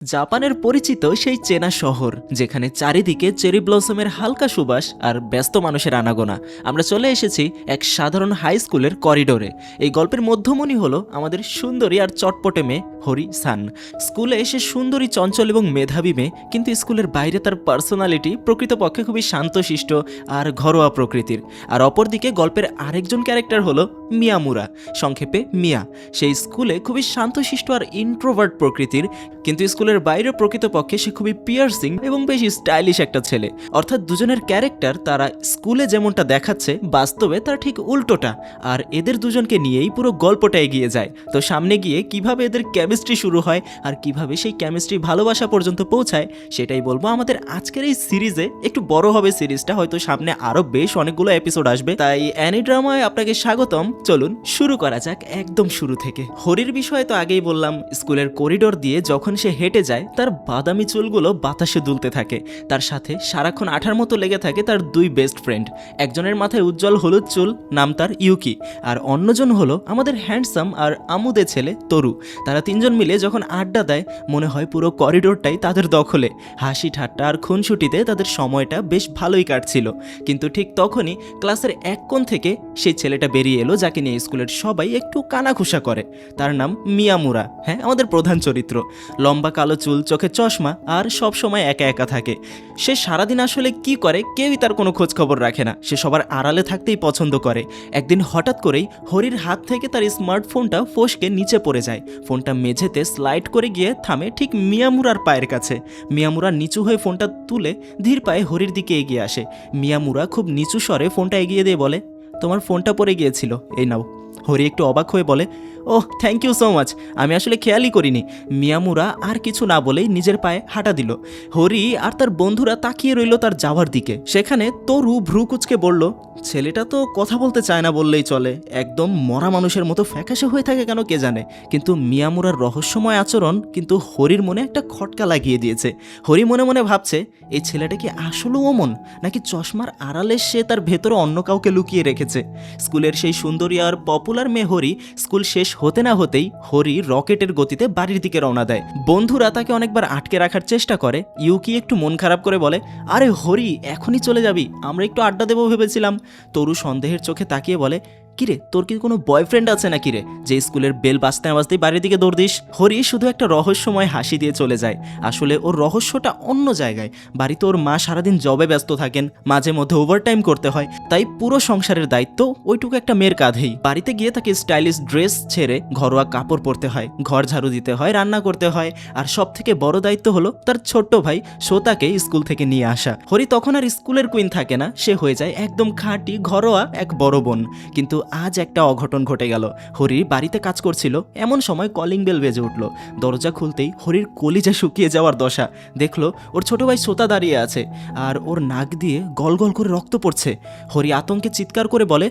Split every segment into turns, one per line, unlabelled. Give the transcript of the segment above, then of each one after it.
জাপানের পরিচিত সেই চেনা শহর যেখানে চারিদিকে চেরি ব্লসমের হালকা সুবাস আর ব্যস্ত মানুষের আনাগোনা। আমরা চলে এসেছি এক সাধারণ হাই স্কুলের করিডোরে। এই গল্পের মধ্যমণি হলো আমাদের সুন্দরী আর চটপটে মেয়ে হরি সান। স্কুলে এসে সুন্দরী, চঞ্চল এবং মেধাবী মেয়ে, কিন্তু স্কুলের বাইরে তার পার্সোনালিটি প্রকৃতপক্ষে খুবই শান্তশিষ্ট আর ঘরোয়া প্রকৃতির। আর অপরদিকে গল্পের আরেকজন ক্যারেক্টার হলো মিয়ামুরা, সংক্ষেপে মিয়া। সেই স্কুলে খুবই শান্তশিষ্ট আর ইন্ট্রোভার্ট প্রকৃতির, কিন্তু স্কুলের বাইরে প্রকৃতপক্ষে সে খুবই পিয়ার্সিং এবং বেশি স্টাইলিশ একটা ছেলে। অর্থাৎ দুজনের ক্যারেক্টার তারা স্কুলে যেমনটা দেখাচ্ছে বাস্তবে তার ঠিক উল্টোটা। আর এদের দুজনকে নিয়েই পুরো গল্পটা এগিয়ে যায়। তো সামনে গিয়ে কিভাবে এদের কেমিস্ট্রি শুরু হয় আর কিভাবে সেই কেমিস্ট্রি ভালোবাসা পর্যন্ত পৌঁছায় সেটাই বলবো আমাদের আজকের এই সিরিজে। একটু বড় হবে সিরিজটা, হয়তো সামনে আরো বেশ অনেকগুলো এপিসোড আসবে, তাই অ্যানি ড্রামায় আপনাকে স্বাগতম। চলুন শুরু করা যাক একদম শুরু থেকে। হরির বিষয়ে তো আগেই বললাম, স্কুলের করিডোর দিয়ে যখন সে হেঁটে যায় তার বাদামি চুলগুলো বাতাসে দুলতে থাকে। তার সাথে সারাক্ষণ আঠার মতো লেগে থাকে তার দুই বেস্ট ফ্রেন্ড। একজনের মাথায় উজ্জ্বল হলুদ চুল, নাম তার ইউকি, আর অন্যজন হলো আমাদের হ্যান্ডসাম আর আমুদে ছেলে তরু। তারা তিনজন মিলে যখন আড্ডা দেয় মনে হয় পুরো করিডোরটাই তাদের দখলে। হাসি ঠাট্টা আর খুনসুটিতে তাদের সময়টা বেশ ভালোই কাটছিল। কিন্তু ঠিক তখনই ক্লাসের এক কোণ থেকে সেই ছেলেটা বেরিয়ে এলো যাকে নিয়ে স্কুলের সবাই একটু কানাঘুষা করে। তার নাম মিয়ামুরা, হ্যাঁ আমাদের প্রধান চরিত্র। লম্বা কালো চুল, চোখে চশমা আর সব সময় একা একা থাকে। সে সারাদিন আসলে কি করে কেউই তার কোনো খোঁজ খবর রাখে না। সে সবার আড়ালে থাকতেই পছন্দ করে। একদিন হঠাৎ করেই হরির হাত থেকে তার স্মার্টফোনটা ফসকে নিচে পড়ে যায়। ফোনটা মেঝেতে স্লাইড করে গিয়ে থামে ঠিক মিয়ামুরার পায়ের কাছে। মিয়ামুরা নিচু হয়ে ফোনটা তুলে ধীর পায়ে হরির দিকে এগিয়ে আসে। মিয়ামুরা খুব নিচু স্বরে ফোনটা এগিয়ে দিয়ে বলে, তোমার ফোনটা পড়ে গিয়েছিল, এই নাও। হরি একটু অবাক হয়ে বলে, oh thank you so much, আমি আসলে খেয়ালই করিনি। মিয়ামুরা আর কিছু না বলেই নিজের পায়ে হাঁটা দিল। হরি আর তার বন্ধুরা তাকিয়ে রইল তার যাওয়ার দিকে। সেখানে তরু ভ্রু কুচকে বলল, ছেলেটা তো কথা বলতে চায় না বললেই চলে, একদম মরা মানুষের মতো ফ্যাকাশে হয়ে থাকে কেন কে জানে। কিন্তু মিয়ামুরার রহস্যময় আচরণ কিন্তু হরির মনে একটা খটকা লাগিয়ে দিয়েছে। হরি মনে মনে ভাবছে, এই ছেলেটা কি আসলেও অমন, নাকি চশমার আড়ালে সে তার ভেতরে অন্য কাউকে লুকিয়ে রেখেছে। স্কুলের সেই সুন্দরী আর পপুলার মেয়ে হরি স্কুল শেষ হতে না হতেই হরি রকেটের গতিতে বাড়ির দিকে রওনা দেয়। বন্ধুরা তাকে অনেকবার আটকে রাখার চেষ্টা করে। ইউকি একটু মন খারাপ করে বলে, আরে হরি এখনই চলে যাবি, আমরা একটু আড্ডা দেবো ভেবেছিলাম। তরু সন্দেহের চোখে তাকিয়ে বলে, কিরে তোর কি কোনো বয়ফ্রেন্ড আছে নাকি রে, যে স্কুলের বেল বাজতে না বাজতেই বাড়ির দিকে দৌড় দিস? হরি শুধু একটা রহস্যময় হাসি দিয়ে চলে যায়। আসলে ওর রহস্যটা অন্য জায়গায়। বাড়িতে ওর মা সারাদিন জবে ব্যস্ত থাকেন, মাঝে মধ্যে ওভারটাইম করতে হয়, তাই পুরো সংসারের দায়িত্ব ওইটুকু একটা মেয়ের কাঁধেই। বাড়িতে গিয়ে তাকে স্টাইলিশ ড্রেস ছেড়ে ঘরোয়া কাপড় পরতে হয়, ঘর ঝাড়ু দিতে হয়, রান্না করতে হয়, আর সব থেকে বড় দায়িত্ব হলো তার ছোট্ট ভাই শ্রোতাকে স্কুল থেকে নিয়ে আসা। হরি তখন আর স্কুলের কুইন থাকে না, সে হয়ে যায় একদম খাঁটি ঘরোয়া এক বড় বোন। কিন্তু আজ একটা অঘটন ঘটে গেল। হরি বাড়িতে কাজ করছিল, এমন সময় কলিং বেল বেজে উঠল। দরজা খুলতেই হরির কলিজা শুকিয়ে যাওয়ার দশা। দেখলো ওর ছোট ভাই শ্রোতা দাঁড়িয়ে আছে আর ওর নাক দিয়ে গল গল করে রক্ত পড়ছে। হরি আতঙ্কে চিৎকার করে বলে,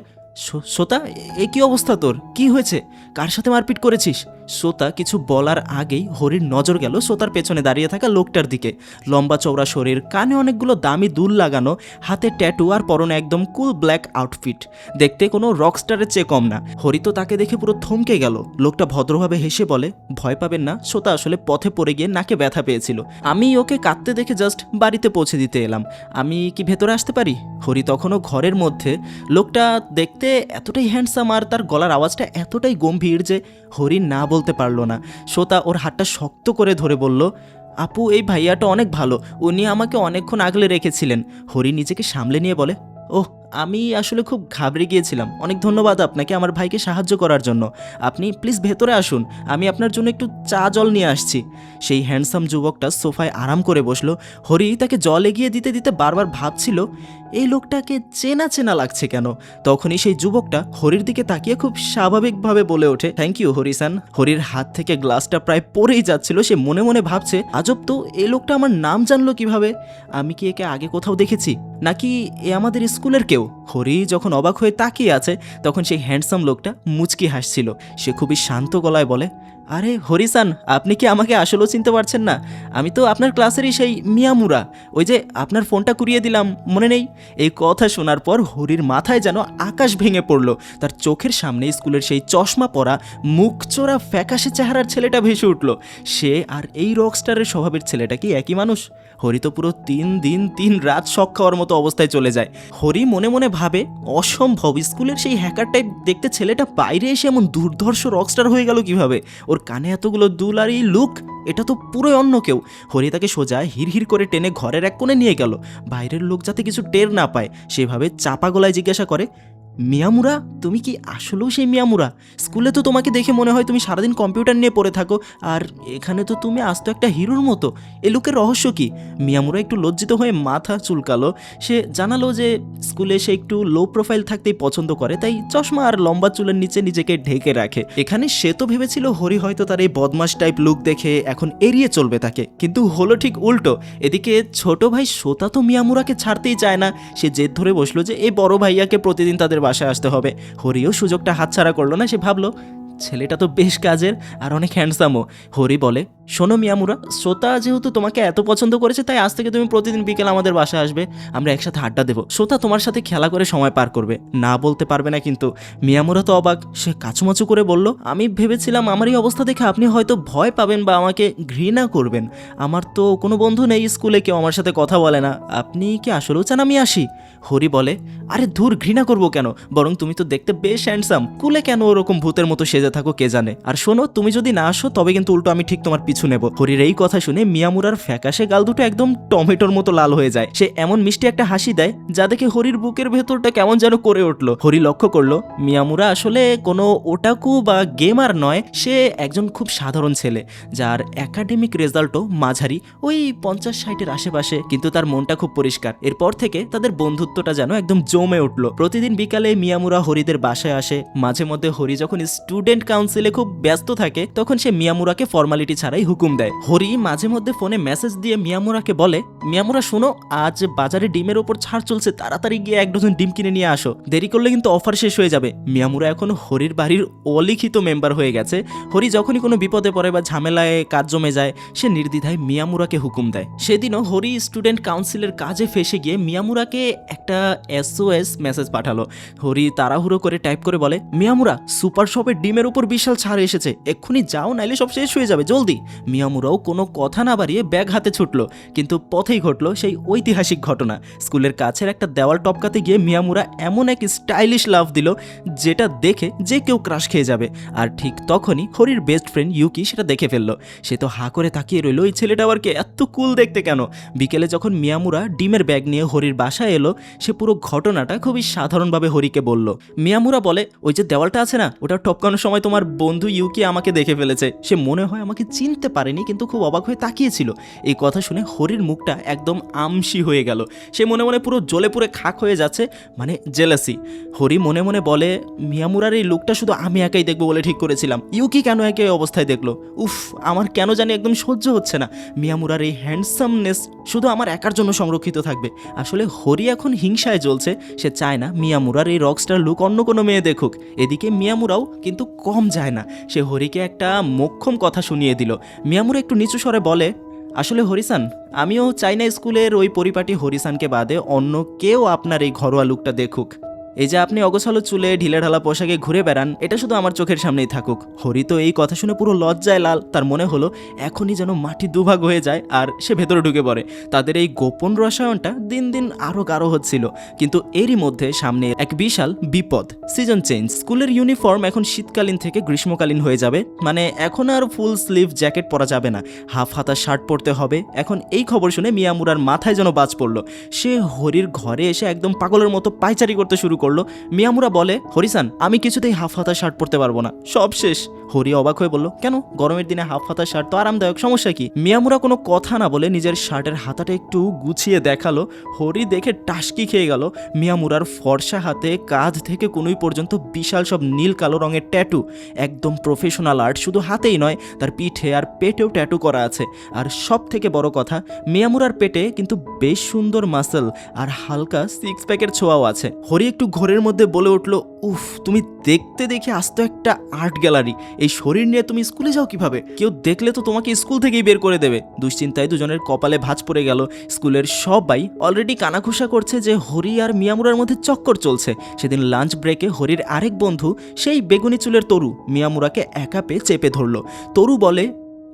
শ্রোতা এ কি অবস্থা তোর, কি হয়েছে, কার সাথে মারপিট করেছিস? শ্রোতা কিছু বলার আগেই হরির নজর গেল শ্রোতার পেছনে দাঁড়িয়ে থাকা লোকটার দিকে। লম্বা চওড়া শরীর, কানে অনেকগুলো দামি দুল লাগানো, হাতে ট্যাটু আর পরনে একদম কুল ব্ল্যাক আউটফিট, দেখতে কোনো রকস্টারের চেয়ে কম না। হরি তো তাকে দেখে পুরো থমকে গেল। লোকটা ভদ্রভাবে হেসে বলে, ভয় পাবেন না, শ্রোতা আসলে পথে পড়ে গিয়ে নাকে ব্যথা পেয়েছিল, আমি ওকে কাঁদতে দেখে জাস্ট বাড়িতে পৌঁছে দিতে এলাম, আমি কি ভেতরে আসতে পারি? হরি তখনও ঘরের মধ্যে। লোকটা দেখতে এতটাই হ্যান্ডসাম আর তার গলার আওয়াজটা এতটাই গম্ভীর যে হরি না বলতে পারলো না। শ্রোতা ওর হাতটা শক্ত করে ধরে বলল, আপু এই ভাইয়াটা অনেক ভালো, উনি আমাকে অনেকক্ষণ আগলে রেখেছিলেন। হরি নিজেকে সামলে নিয়ে বলে, ওহ আমি আসলে খুব ঘাবড়ে গিয়েছিলাম, অনেক ধন্যবাদ আপনাকে আমার ভাইকে সাহায্য করার জন্য, আপনি প্লিজ ভেতরে আসুন, আমি আপনার জন্য একটু চা জল নিয়ে আসছি। সেই হ্যান্ডসাম যুবকটা সোফায় আরাম করে বসলো। হরি তাকে জল এগিয়ে দিতে দিতে বারবার ভাবছিল, এই লোকটাকে চেনা চেনা লাগছে কেন। তখনই সেই যুবকটা হরির দিকে তাকিয়ে খুব স্বাভাবিকভাবে বলে ওঠে, থ্যাংক ইউ হরিসান। হরির হাত থেকে গ্লাসটা প্রায় পড়েই যাচ্ছিল। সে মনে মনে ভাবছে, আজব তো, এই লোকটা আমার নাম জানলো কিভাবে, আমি কি একে আগে কোথাও দেখেছি, নাকি এ আমাদের স্কুলের কেউ? হরি যখন অবাক হয়ে তাকিয়ে আছে তখন সেই হ্যান্ডসাম লোকটা মুচকি হাসছিল। সে খুবই শান্ত গলায় বলে, আরে হরিসান, আপনি কি আমাকে আসলেও চিনতে পারছেন না? আমি তো আপনার ক্লাসেরই সেই মিয়ামুরা, ওই যে আপনার ফোনটা কুড়িয়ে দিলাম, মনে নেই? এই কথা শোনার পর হরির মাথায় যেন আকাশ ভেঙে পড়ল। তার চোখের সামনে স্কুলের সেই চশমা পরা মুখচোরা ফ্যাকাশে চেহারার ছেলেটা ভেসে উঠল। সে আর এই রকস্টারের স্বভাবের ছেলেটা কি একই মানুষ? হরি তো পুরো 3 দিন 3 রাত শক খাওয়ার মতো অবস্থায় চলে যায়। হরি মনে মনে ভাবে, অসম্ভব, স্কুলের সেই হ্যাকার টাইপ দেখতে ছেলেটা বাইরে এসে এমন দুর্ধর্ষ রকস্টার হয়ে গেল কিভাবে? ওর কানে এতগুলো দুল আর এই লুক, এটা তো পুরোই অন্য কেউ। হরি তাকে সোজা হিড়হিড় করে টেনে ঘরের এক কোণে নিয়ে গেল। বাইরের লোক যাতে কিছু টের না পায় সেভাবে চাপা গলায় জিজ্ঞাসা করে, মিয়ামুরা, তুমি কি আসলেও সেই মিয়ামুরা? স্কুলে তো তোমাকে দেখে মনে হয় তুমি সারাদিন কম্পিউটার নিয়ে পড়ে থাকো, আর এখানে তো তুমি আস্ত একটা হিরোর মতো। এ লোকের রহস্য কি? মিয়ামুরা একটু লজ্জিত হয়ে মাথা চুলকালো। সে জানালো যে স্কুলে সে একটু লো প্রোফাইল থাকতেই পছন্দ করে, তাই চশমা আর লম্বা চুলের নিচে নিজেকে ঢেকে রাখে। এখানে সে তো ভেবেছিল হরি হয়তো তার এই বদমাস টাইপ লুক দেখে এখন এড়িয়ে চলবে তাকে, কিন্তু হলো ঠিক উল্টো। এদিকে ছোট ভাই সোতা তো মিয়ামুরাকে ছাড়তেই চায় না। সে জেদ ধরে বসলো যে এই বড় ভাইয়াকে প্রতিদিন তাদের বাসায় আসতে হবে। হরিও সুযোগটা হাতছাড়া করলো না। সে ভাবলো ছেলেটা তো বেশ কাজের আর অনেক হ্যান্ডসামও। হরি বলে, শোনো মিয়ামুরা, শ্রোতা যেহেতু তোমাকে এত পছন্দ করেছে, তাই আজ থেকে তুমি প্রতিদিন বিকেল আমাদের বাসায় আসবে, আমরা একসাথে আড্ডা দেবো। শ্রোতা তোমার সাথে খেলা করে সময় পার করবে, না বলতে পারবে না কিন্তু। মিয়ামুরা তো অবাক। সে কাচুমাচু করে বলল, আমি ভেবেছিলাম আমার এই অবস্থা দেখে আপনি হয়তো ভয় পাবেন বা আমাকে ঘৃণা করবেন। আমার তো কোনো বন্ধু নেই স্কুলে, কেউ আমার সাথে কথা বলে না। আপনি কি আসলেও চান আমি আসি? হরি বলে, আরে ধুর, ঘৃণা করবো কেন? বরং তুমি তো দেখতে বেশ হ্যান্ডসাম, কুলে কেন ওরকম ভূতের মতো সেজে থাকো কে জানে। আর শোনো, তুমি যদি না আসো তবে কিন্তু উল্টো আমি ঠিক তোমার পিছু নেব। হরির এই কথা শুনে মিয়ামুরার ফ্যাকাশে গাল দুটো একদম টমেটোর মতো লাল হয়ে যায়। সে এমন মিষ্টি একটা হাসি দেয় যা দেখে হরির বুকের ভেতরটা কেমন যেন করে উঠলো। হরি লক্ষ্য করলো মিয়ামুরা আসলে কোনো ওটাকু বা গেমার নয়, সে একজন খুব সাধারণ ছেলে যার একাডেমিক রেজাল্টও মাঝারি, ওই 50-60-এর আশেপাশে, কিন্তু তার মনটা খুব পরিষ্কার। এরপর থেকে তাদের বন্ধুত্বটা যেন একদম জমে উঠলো। প্রতিদিন বিকালে মিয়ামুরা হরিদের বাসায় আসে। মাঝে মধ্যে হরি যখন স্টুডেন্ট কাউন্সিলে খুব ব্যস্ত থাকে তখন সে মিয়ামুরাকে ফর্মালিটি ছাড়াই হুকুম দেয়। হরি মাঝে মধ্যে ফোনে মেসেজ দিয়ে মিয়ামুরাকে বলে, মিয়ামুরা শোনো, আজ বাজারে ডিমের ওপর ছাড় চলছে, তাড়াতাড়ি গিয়ে 1 ডজন ডিম কিনে নিয়ে আসো, দেরি করলে কিন্তু অফার শেষ হয়ে যাবে। মিয়ামুরা এখন হরির বাড়ির অলিখিত মেম্বার হয়ে গেছে। হরি যখনই কোনো বিপদে পড়ে বা ঝামেলায় কাজ জমে যায়, সে নির্দ্বিধায় মিয়ামুরাকে হুকুম দেয়। সেদিনও হরি স্টুডেন্ট কাউন্সিলের কাজে ফেসে গিয়ে মিয়ামুরাকে একটা SOS মেসেজ পাঠালো। হরি তাড়াহুড়ো করে টাইপ করে বলে, মিয়ামুরা, সুপার শপের ডিমের উপর বিশাল ছাড় এসেছে, এক্ষুনি যাও, নাইলে সব শেষ হয়ে যাবে, জলদি। মিয়ামুরাও কোনো কথা না বাড়িয়ে ব্যাগ হাতে ছুটলো। কিন্তু পথেই ঘটলো সেই ঐতিহাসিক ঘটনা। স্কুলের কাছের একটা দেওয়াল টপকাতে গিয়ে মিয়ামুরা এমন এক স্টাইলিশ লাফ দিল যেটা দেখে যে কেউ ক্রাশ খেয়ে যাবে। আর ঠিক তখনই হরির বেস্ট ফ্রেন্ড ইউকি সেটা দেখে ফেললো। সে তো হা করে তাকিয়ে রইল, এই ছেলেটা আবার কে, এত কুল দেখতে কেন? বিকেলে যখন মিয়ামুরা ডিমের ব্যাগ নিয়ে হরির বাসায় এলো, সে পুরো ঘটনাটা খুবই সাধারণভাবে হরিকে বলল। মিয়ামুরা বলে, ওই যে দেওয়ালটা আছে না, ওটা টপকানোর সময় তোমার বন্ধু ইউকি আমাকে দেখে ফেলেছে। সে মনে হয় আমাকে চিনতে পারেনি, কিন্তু খুব অবাক হয়ে তাকিয়েছিল। এই কথা শুনে হরির মুখটা একদম আমসি হয়ে গেল। সে মনে মনে পুরো জ্বলে পুড়ে খাক হয়ে যাচ্ছে, মানে জেলাসি। হরি মনে মনে বলে, মিয়ামুরার এই লুকটা শুধু আমি একাই দেখবো বলে ঠিক করেছিলাম, ইউকি কেন একই অবস্থায় দেখলো? উফ, আমার কেন জানি একদম সহ্য হচ্ছে না। মিয়ামুরার এই হ্যান্ডসামনেস শুধু আমার একার জন্য সংরক্ষিত থাকবে। আসলে হরি এখন হিংসায় জ্বলছে। সে চায় না মিয়ামুরার এই রকস্টার লুক অন্য কোনো মেয়ে দেখুক। এদিকে মিয়ামুরাও কিন্তু কম যায় না। সে হরিকে একটা মোক্ষম কথা শুনিয়ে দিল। মিয়ামুরা একটু নিচু স্বরে বলে, আসলে হরিসান, আমিও চাই না স্কুলের ওই পরিপাটি হরিসানকে বাদে অন্য কেউ আপনার এই ঘরোয়া লুকটা দেখুক। এই যে আপনি অগোছালো চুলে ঢিলেঢালা পোশাকে ঘুরে বেড়ান, এটা শুধু আমার চোখের সামনেই থাকুক। হরি তো এই কথা শুনে পুরো লজ্জায় লাল। তার মনে হলো এখনই যেন মাটি দুভাগ হয়ে যায় আর সে ভেতরে ঢুকে পড়ে। তাদের এই গোপন রসায়নটা দিন দিন আরও গাঢ় হচ্ছিল। কিন্তু এরই মধ্যে সামনে এক বিশাল বিপদ, সিজন চেঞ্জ। স্কুলের ইউনিফর্ম এখন শীতকালীন থেকে গ্রীষ্মকালীন হয়ে যাবে। মানে এখন আর ফুল স্লিভ জ্যাকেট পরা যাবে না, হাফ হাতা শার্ট পরতে হবে। এখন এই খবর শুনে মিয়ামুরার মাথায় যেন বাজ পড়লো। সে হরির ঘরে এসে একদম পাগলের মতো পায়চারি করতে শুরু করলো। মিয়ামুরা বলে, হরিসান, আমি কিছুতেই হাফ হাতা শার্ট পরতে পারবো না, সব শেষ। হরি অবাক হয়ে বলল, কেন? গরমের দিনে হাফ হাতা শার্ট তো আরামদায়ক, সমস্যা কি? মিয়ামুরা কোনো কথা না বলে নিজের শার্টের হাতাটা একটু গুছিয়ে দেখালো। হরি দেখে টাসকি খেয়ে গেল। মিয়ামুরার ফর্সা হাতে কাঁধ থেকে কনুই পর্যন্ত বিশাল সব নীল কালো রঙের ট্যাটু, একদম প্রফেশনাল আর্ট। শুধু হাতেই নয়, তার পিঠে আর পেটেও ট্যাটু করা আছে। আর সব থেকে বড় কথা, মিয়ামুরার পেটে কিন্তু বেশ সুন্দর মাসল আর হালকা সিক্স প্যাকের ছোঁয়াও আছে। হরি একটু ঘোরের মধ্যে বলে উঠল, উফ, তুমি দেখতে দেখে আস্ত একটা আর্ট গ্যালারি। এই শরীর নিয়ে তুমি স্কুলে যাও কিভাবে? কেউ দেখলে তো তোমাকে স্কুল থেকেই বের করে দেবে। দুশ্চিন্তায় দুজনের কপালে ভাঁজ পড়ে গেল। স্কুলের সবাই অলরেডি কানাঘুষা করছে যে হরি আর মিয়ামুরার মধ্যে চক্কর চলছে। সেদিন লাঞ্চ ব্রেকে হরির আরেক বন্ধু, সেই বেগুনি চুলের তরু, মিয়ামুরাকে একা পেয়ে চেপে ধরলো। তরু বলে,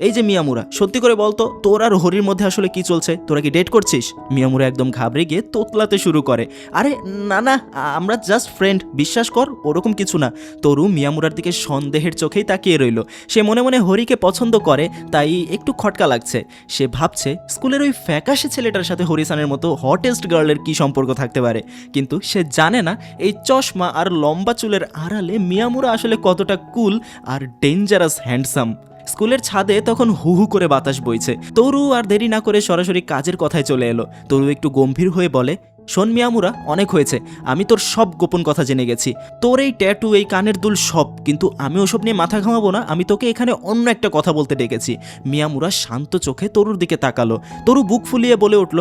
এই যে মিয়ামুরা, সত্যি করে বলতো তোর আর হরির মধ্যে আসলে কি চলছে? তোরা কি ডেট করছিস? মিয়ামুরা একদম ঘাবড়ে গিয়ে তোতলাতে শুরু করে, আরে না না, আমরা জাস্ট ফ্রেন্ড, বিশ্বাস কর, ওরকম কিছু না। তরু মিয়ামুরার দিকে সন্দেহের চোখেই তাকিয়ে রইল। সে মনে মনে হরিকে পছন্দ করে, তাই একটু খটকা লাগছে। সে ভাবছে স্কুলের ওই ফ্যাকাশে ছেলেটার সাথে হরিসানের মতো হটেস্ট গার্লের কি সম্পর্ক থাকতে পারে। কিন্তু সে জানে না এই চশমা আর লম্বা চুলের আড়ালে মিয়ামুরা আসলে কতটা কুল আর ডেঞ্জারাস হ্যান্ডসাম। স্কুলের ছাদে তখন হু হু করে বাতাস বইছে। তরু আর দেরি না করে সরাসরি কাজের কথায় চলে এলো। তরু একটু গম্ভীর হয়ে বলে, শোন মিয়ামুরা, অনেক হয়েছে, আমি তোর সব গোপন কথা জেনে গেছি। তোর এই ট্যাটু, এই কানের দুল সব, কিন্তু আমি ওসব নিয়ে মাথা ঘামাবো না। আমি তোকে এখানে অন্য একটা কথা বলতে ডেকেছি। মিয়ামুরা শান্ত চোখে তরুর দিকে তাকালো। তরু বুক ফুলিয়ে বলে উঠল,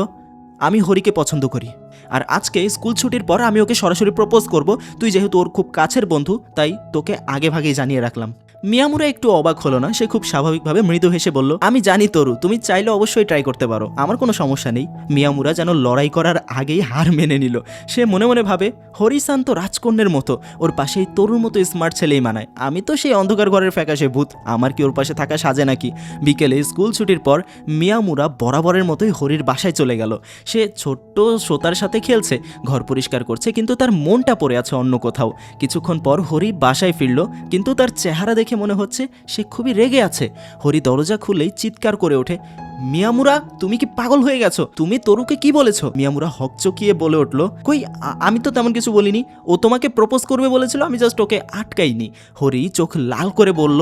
আমি হরিকে পছন্দ করি, আর আজকে স্কুল ছুটির পর আমি ওকে সরাসরি প্রপোজ করব। তুই যেহেতু ওর খুব কাছের বন্ধু, তাই তোকে আগে ভাগেই জানিয়ে রাখলাম। মিয়ামুরা একটু অবাক হলো না। সে খুব স্বাভাবিকভাবে মৃদু হেসে বলল, আমি জানি তরু, তুমি চাইলে অবশ্যই ট্রাই করতে পারো, আমার কোনো সমস্যা নেই। মিয়ামুরা যেন লড়াই করার আগেই হার মেনে নিল। সে মনে মনে ভাবে, হরিসান তো রাজকন্যের মতো, ওর পাশেই তরুর মতো স্মার্ট ছেলেই মানায়। আমি তো সেই অন্ধকার ঘরের ফ্যাকাশে ভূত, আমার কি ওর পাশে থাকা সাজে নাকি? বিকেলে স্কুল ছুটির পর মিয়ামুরা বরাবরের মতোই হরির বাসায় চলে গেল। সে ছোট্ট শ্রোতার সাথে খেলছে, ঘর পরিষ্কার করছে, কিন্তু তার মনটা পড়ে আছে অন্য কোথাও। কিছুক্ষণ পর হরি বাসায় ফিরল, কিন্তু তার চেহারা দেখে মনে হচ্ছে সে খুবই রেগে আছে। হরি দরজা খুলেই চিৎকার করে ওঠে, মিয়ামুরা, তুমি কি পাগল হয়ে গেছো? তুমি তরুকে কি বলেছো? মিয়ামুরা হকচকিয়ে বলে উঠল, কই, আমি তো তেমন কিছু বলিনি। ও তোমাকে প্রপোজ করবে বলেছিল, আমি জাস্ট ওকে আটকাইনি। হরি চোখ লাল করে বলল,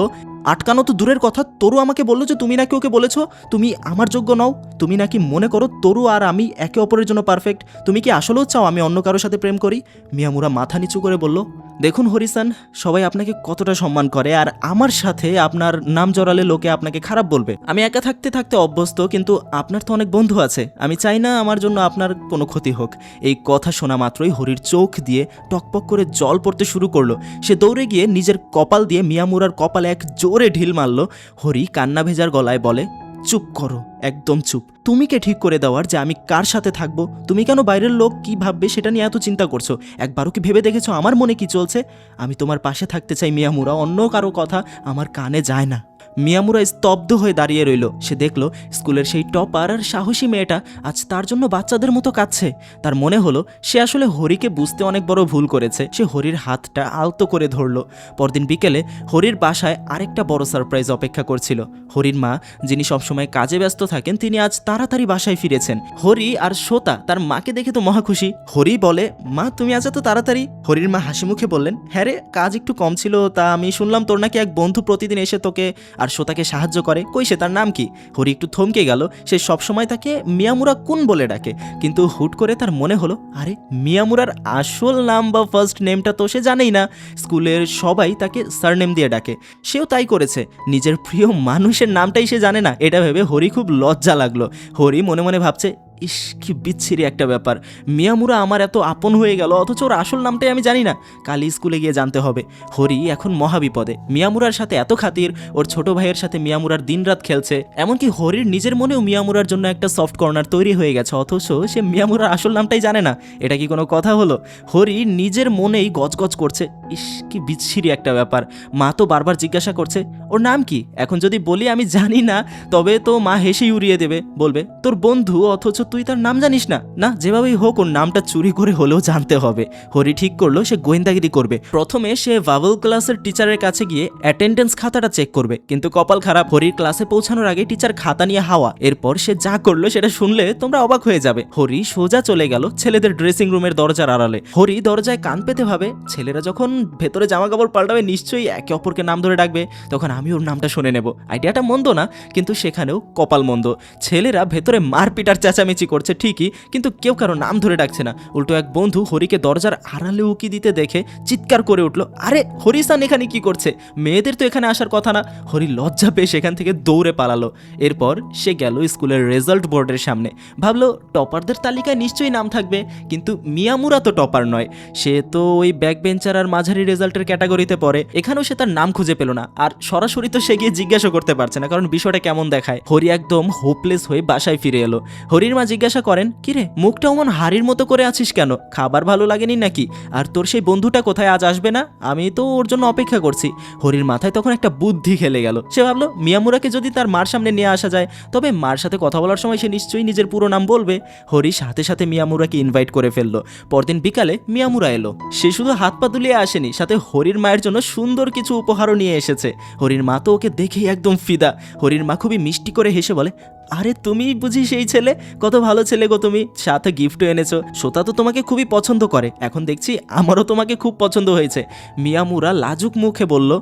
আটকানো তো দূরের কথা, তরু আমাকে বললো যে তুমি নাকি ওকে বলেছো তুমি আমার যোগ্য নও। তুমি নাকি মনে করো তরু আর আমি একে অপরের জন্য পারফেক্ট। তুমি কি আসলেও চাও আমি অন্য কারোর সাথে প্রেম করি? মিয়ামুরা মাথা নিচু করে বলল, দেখুন হরিসান, সবাই আপনাকে কতটা সম্মান করে, আর আমার সাথে আপনার নাম জড়ালে লোকে আপনাকে খারাপ বলবে। আমি একা থাকতে থাকতে অভ্যস্ত, কিন্তু আপনার তো অনেক বন্ধু আছে। আমি চাই না আমার জন্য আপনার কোনো ক্ষতি হোক। এই কথা শোনা মাত্রই হরির চোখ দিয়ে টকপক করে জল পড়তে শুরু করলো। সে দৌড়ে গিয়ে নিজের কপাল দিয়ে মিয়ামুরার কপালে এক জোরে ঢিল মারল। হরি কান্না ভেজার গলায় বলে, চুপ করো, একদম চুপ। তুমি কে ঠিক করে দেওয়ার যে আমি কার সাথে থাকবো? তুমি কেন বাইরের লোক কি ভাববে সেটা নিয়ে এত চিন্তা করছো? একবারও কি ভেবে দেখেছো আমার মনে কি চলছে? আমি তোমার পাশে থাকতে চাই মিয়ামুরা, অন্য কারো কথা আমার কানে যায় না। মিয়ামুরা স্তব্ধ হয়ে দাঁড়িয়ে রইল। সে দেখল স্কুলের সেই টপার আর সাহসী মেয়েটা আজ তার জন্য বাচ্চাদের মতো কাঁদছে। তার মনে হলো সে আসলে হরিকে বুঝতে অনেক বড় ভুল করেছে। সে হরির হাতটা আলতো করে ধরল। পরদিন বিকেলে হরির বাসায় আরেকটা বড় সারপ্রাইজ অপেক্ষা করছিল। হরির মা, যিনি সবসময় কাজে ব্যস্ত থাকেন, তিনি আজ তাড়াতাড়ি বাসায় ফিরেছেন। হরি আর শ্রোতা তার মাকে দেখে তো মহা খুশি। হরি বলে, মা তুমি আজ এত তাড়াতাড়ি? হরির মা হাসি মুখে বললেন, হ্যাঁ রে, কাজ একটু কম ছিল, তা আমি শুনলাম তোর নাকি এক বন্ধু প্রতিদিন এসে তোকে আর শ্রোতাকে সাহায্য করে। কই সে, তার নাম কি? হরি একটু থমকে গেল। সে সবসময় তাকে মিয়ামুরা কুন বলে ডাকে, কিন্তু হুট করে তার মনে হলো, আরে মিয়ামুরার আসল নাম বা ফার্স্ট নেমটা তো সে জানেই না। স্কুলের সবাই তাকে সারনেম দিয়ে ডাকে, সেও তাই করেছে। নিজের প্রিয় মানুষের নামটাই সে জানে না। এটা ভেবে হরি খুব লজ্জা লাগলো। হরি মনে মনে ভাবছে, ইস, কি বিচ্ছিরি একটা ব্যাপার। মিয়ামুরা আমার এত আপন হয়ে গেল, অথচ ওর আসল নামটাই আমি জানি না। কালই স্কুলে গিয়ে জানতে হবে। হরি এখন মহাবিপদে। মিয়ামুরার সাথে এত খাতির, ওর ছোট ভাইয়ের সাথে মিয়ামুরার দিনরাত খেলছে। এমনকি হরির নিজের মনেও মিয়ামুরার জন্য একটা সফট কর্নার তৈরি হয়ে গেছে, অথচ সে মিয়ামুরার আসল নামটাই জানে না। এটা কি কোনো কথা হলো? হরি নিজের মনেই গজগজ করছে, ইস, কি বিচ্ছিরি একটা ব্যাপার। মা তো বারবার জিজ্ঞাসা করছে, ওর নাম কি? এখন যদি বলি আমি জানি না, তবে তো মা হেসেই উড়িয়ে দেবে, বলবে তোর বন্ধু, অথচ তুই তার নাম জানিস না। না, যেভাবেই হোক ওর নামটা চুরি করে হলেও জানতে হবে। হরি ঠিক করলো সে গোয়েন্দাগিরি করবে। প্রথমে সে ভাওয়েল ক্লাসের টিচারের কাছে গিয়ে অ্যাটেন্ডেন্স খাতাটা চেক করবে, কিন্তু কপাল খারাপ, হরির ক্লাসে পৌঁছানোর আগে টিচার খাতা নিয়ে হাওয়া। এরপর সে যা করলো সেটা শুনলে তোমরা অবাক হয়ে যাবে। হরি সোজা চলে গেল ছেলেদের ড্রেসিং রুমের দরজার আড়ালে। হরি দরজায় কান পেতে ভাবে, ছেলেরা যখন ভেতরে জামা কাপড় পাল্টাবে নিশ্চয়ই একে অপরকে নাম ধরে ডাকবে, তখন আমি ওর নামটা শুনে নেব। আইডিয়াটা মন্দ না, কিন্তু সেখানেও কপাল মন্দ। ছেলেরা ভেতরে মারপিটার চেঁচামেচি চেঁচামেচি করছে ঠিকই, কিন্তু কেউ কারো নাম ধরে ডাকছে না। উল্টো এক বন্ধু হরিকে দরজার আড়ালে উকি দিতে দেখে চিৎকার করে উঠল, আরে হরিসান এখানে কি করছে? মেয়েদের তো এখানে আসার কথা না। হরি লজ্জা পেয়ে সেখান থেকে দৌড়ে পালালো। এরপর সে গেল স্কুলের রেজাল্ট বোর্ডের সামনে, ভাবলো টপারদের তালিকায় নিশ্চয়ই নাম থাকবে, কিন্তু মিয়ামুরা তো টপার নয়, সে তো ওই ব্যাক বেঞ্চার আর মাঝারি রেজাল্টের ক্যাটাগরিতে পড়ে। এখানেও সে তার নাম খুঁজে পেল না, আর সরাসরি তো সে গিয়ে জিজ্ঞাসা করতে পারছে না, কারণ বিষয়টা কেমন দেখায়। হরি একদম হোপলেস হয়ে বাসায় ফিরে এলো। হরির মা জিজ্ঞাসা করেন, কিরে মুখটা অমন হাড়ির মতো করে আছিস কেন? খাবার ভালো লাগেনি নাকি? আর তোর সেই বন্ধুটা কোথায়, আজ আসবে না? আমি তো ওর জন্য অপেক্ষা করছি। হরির মাথায় তখন একটা বুদ্ধি খেলে গেল। সে ভাবলো মিয়ামুরাকে যদি তার মার সামনে নিয়ে আসা যায়, তবে মার সাথে কথা বলার সময় সে নিশ্চয়ই নিজের পুরো নাম বলবে। হরি সাথে সাথে মিয়ামুরাকে ইনভাইট করে ফেললো। পরদিন বিকালে মিয়ামুরা এলো। সে শুধু হাত পা দুলিয়ে আসেনি, সাথে হরির মায়ের জন্য সুন্দর কিছু উপহারও নিয়ে এসেছে। হরির মা তো ওকে দেখেই একদম ফিদা। হরির মা খুবই মিষ্টি করে হেসে বলে, আরে তুমি বুঝি সেই ছেলে? কত ভালো ছেলে গো তুমি, সাথে গিফটও এনেছো। শ্রোতা তো তোমাকে খুবই পছন্দ করে, এখন দেখছি আমারও তোমাকে খুব পছন্দ হয়েছে। মিয়ামুরা লাজুক মুখে বলল,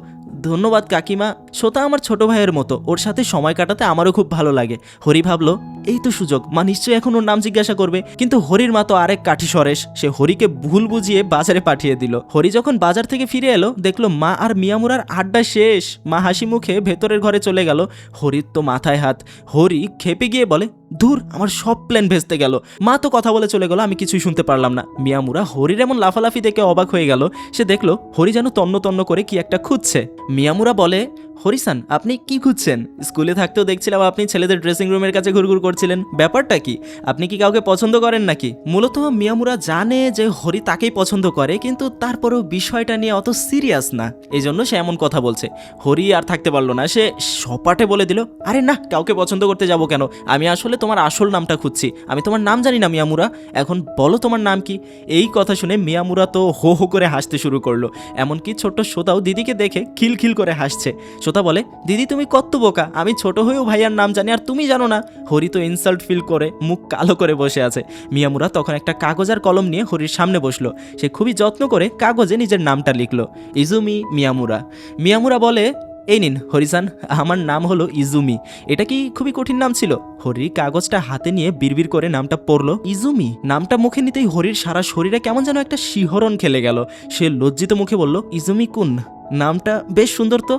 ধন্যবাদ কাকিমা, শ্রোতা আমার ছোট ভাইয়ের মতো, ওর সাথে সময় কাটাতে আমারও খুব ভালো লাগে। হরি ভাবলো এই তো সুযোগ, মা নিশ্চয়ই এখন ওর নাম জিজ্ঞাসা করবে। কিন্তু হরির মা তো আরেক কাঠি সরেশ, সে হরিকে ভুল বুঝিয়ে বাজারে পাঠিয়ে দিল। হরি যখন বাজার থেকে ফিরে এলো, দেখলো মা আর মিয়ামুরার আড্ডা শেষ। মা হাসি মুখে ভেতরের ঘরে চলে গেল। হরির তো মাথায় হাত। হরি খেপে গিয়ে বলে, ধুর, আমার সব প্ল্যান ভেস্তে গেল। মা তো কথা বলে চলে গেল, আমি কিছুই শুনতে পারলাম না। মিয়ামুরা হরির এমন লাফালাফি দেখে অবাক হয়ে গেল। সে দেখলো হরি যেন তন্ন তন্ন করে কি একটা খুঁজছে। মিয়ামুরা বলে, হরিসান আপনি কি খুঁজছেন? স্কুলে থাকতেও দেখছিলাম আপনি ছেলেদের ড্রেসিং রুমের কাছে ঘুরঘুর করছিলেন, ব্যাপারটা কি? আপনি কি কাউকে পছন্দ করেন নাকি? মূলত মিয়ামুরা জানে যে হরি তাকেই পছন্দ করে, কিন্তু তারপরেও বিষয়টা নিয়ে অত সিরিয়াস না, এই জন্য সে এমন কথা বলছে। হরি আর থাকতে পারলো না, সে সপাটে বলে দিল, আরে না, কাউকে পছন্দ করতে যাব কেন? আমি আসলে তোমার আসল নামটা খুঁজছি। আমি তোমার নাম জানি না মিয়ামুরা, এখন বলো তোমার নাম কি? এই কথা শুনে মিয়ামুরা তো হো হো করে হাসতে শুরু করলো। এমনকি ছোট্ট শ্রোতাও দিদিকে দেখে খিলখিল করে হাসছে। শ্রোতা বলে, দিদি তুমি কত বোকা, আমি ছোট হয়েও ভাইয়ার নাম জানি আর তুমি জানো না। হরি তো ইনসাল্ট ফিল করে মুখ কালো করে বসে আছে। মিয়ামুরা তখন একটা কাগজ আর কলম নিয়ে হরির সামনে বসলো। সে খুবই যত্ন করে কাগজে নিজের নামটা লিখলো, ইজুমি মিয়ামুরা। মিয়ামুরা বলে, এই নিন হরিসান, আমার নাম হলো ইজুমি। এটা কি খুবই কঠিন নাম ছিল? হরি কাগজটা হাতে নিয়ে বিড়বিড় করে নামটা পড়লো, ইজুমি। নামটা মুখে নিতেই হরির সারা শরীরে কেমন যেন একটা শিহরণ খেলে গেল। সে লজ্জিত মুখে বলল, ইজুমি কুন, নামটা বেশ সুন্দর তো।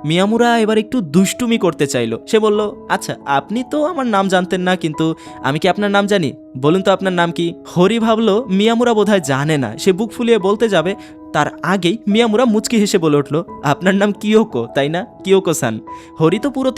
মিয়ামুরা এবার একটু দুষ্টুমি করতে চাইলো। সে বলল, আচ্ছা আপনি তো আমার নাম জানতেন না, কিন্তু আমি কি আপনার নাম জানি? বলুন তো আপনার নাম কি? হরি ভাবলো মিয়ামুরা বোধহয় জানে না। সে বুক ফুলিয়ে বলতে যাবে, তার আগেই মিয়ামুরা মুচকি হেসে বলে উঠল, আপনার নাম কিয়োকো তাই না? কিয়োকো সান। হরি তো পুরো